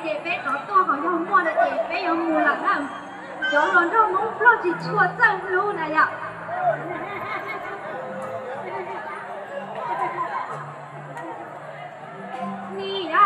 姐杯好多好幽默的姐杯有母了看，有人肉蒙不起错正路那样。你呀。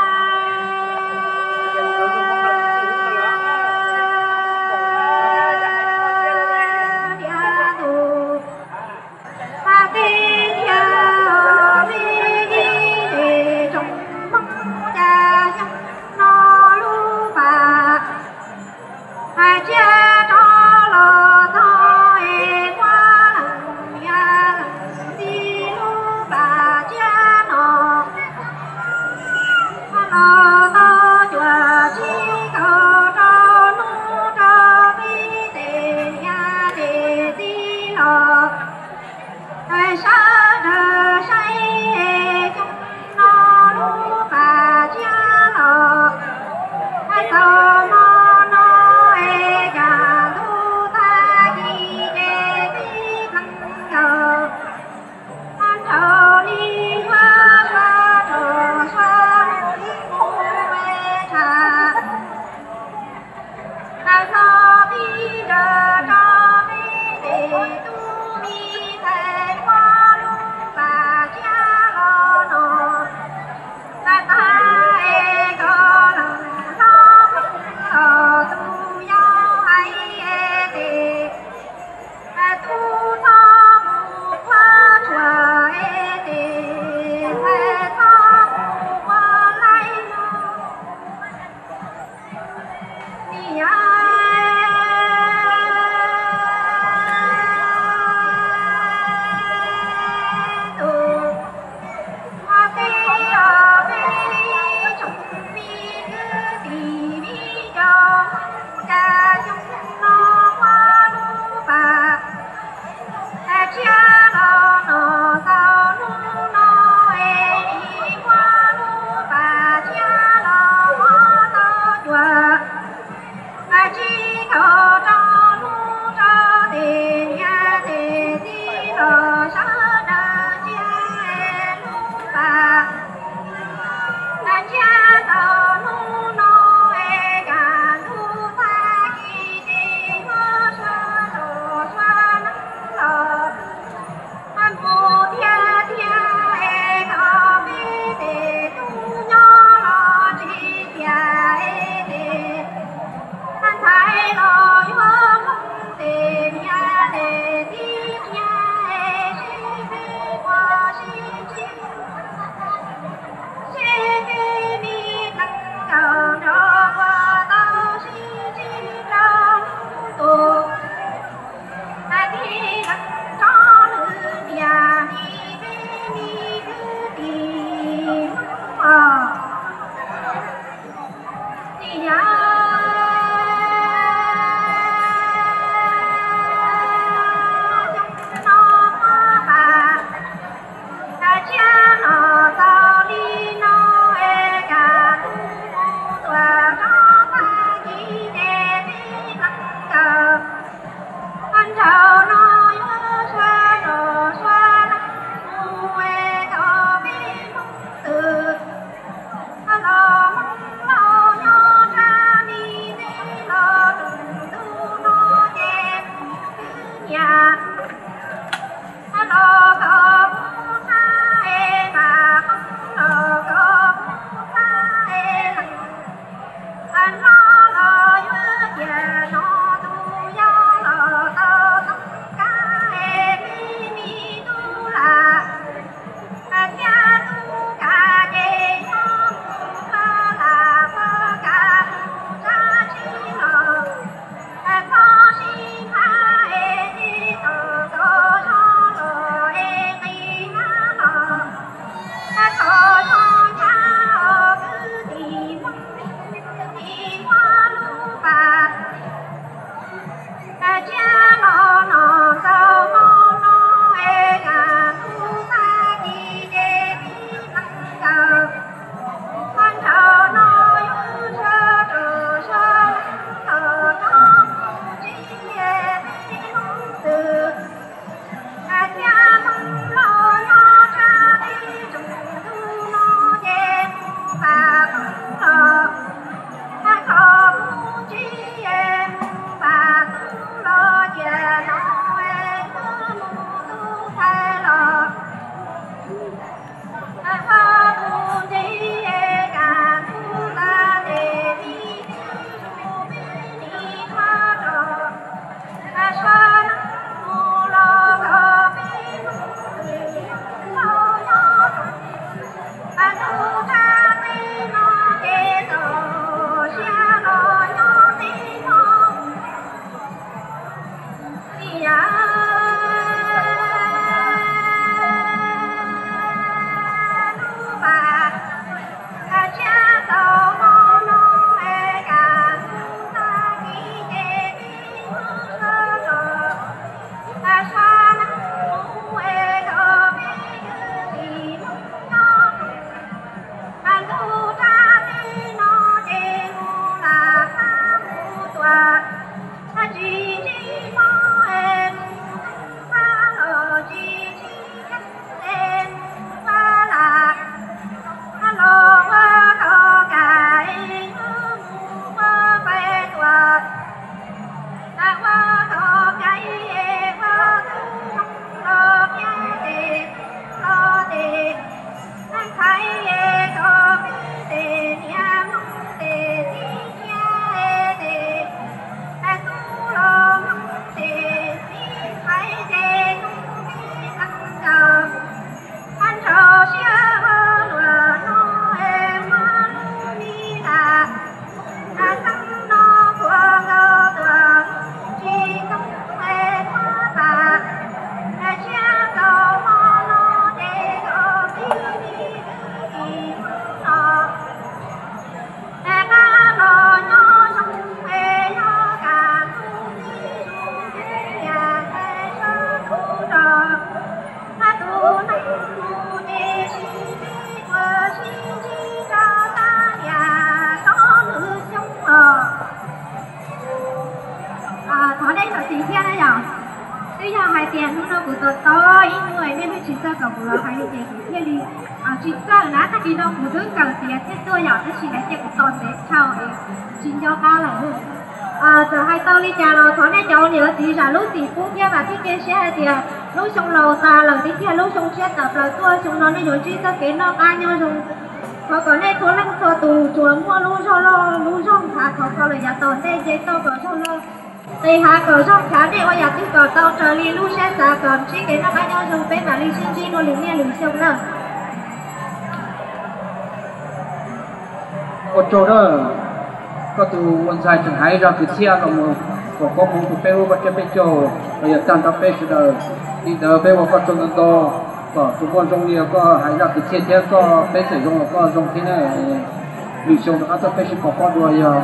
cầu của nó hay để thế đi chỉ ra là ta đi đâu cũng đứng cần tiền thế tôi nhỏ cái gì đấy chỉ còn để chào ấy xin cho ca là giờ hai tao đi chào rồi thoáng này cháu nhớ thì là lúc thì phút kia và cái xe thì lúc xong lầu ta lần tí kia lúc xong xe tập là tôi xong nó đi rồi chứ ta cái nó ca nhau xong họ có này tôi lăng cho tù chuồng mua lu cho lo lu xong thả họ có lời nhà tàu đây giấy tao có cho lo thì hạ cờ xong khá để qua nhà tí cờ tao trở đi lu xe xả còn chỉ cái nó ca nhau xong bé bà đi xin chi nó liền nghe liền xong nữa ở chỗ đó có từวันdài chẳng hay ra từ xe là một có một cái bêu và cái bê châu bây giờ tan tập bê rồi đi đỡ bê vào con trâu to có tụi con trong nhiều có hay ra từ xe có bê sử dụng có dùng thế này bị dùng nó có bê có con đuôi giờ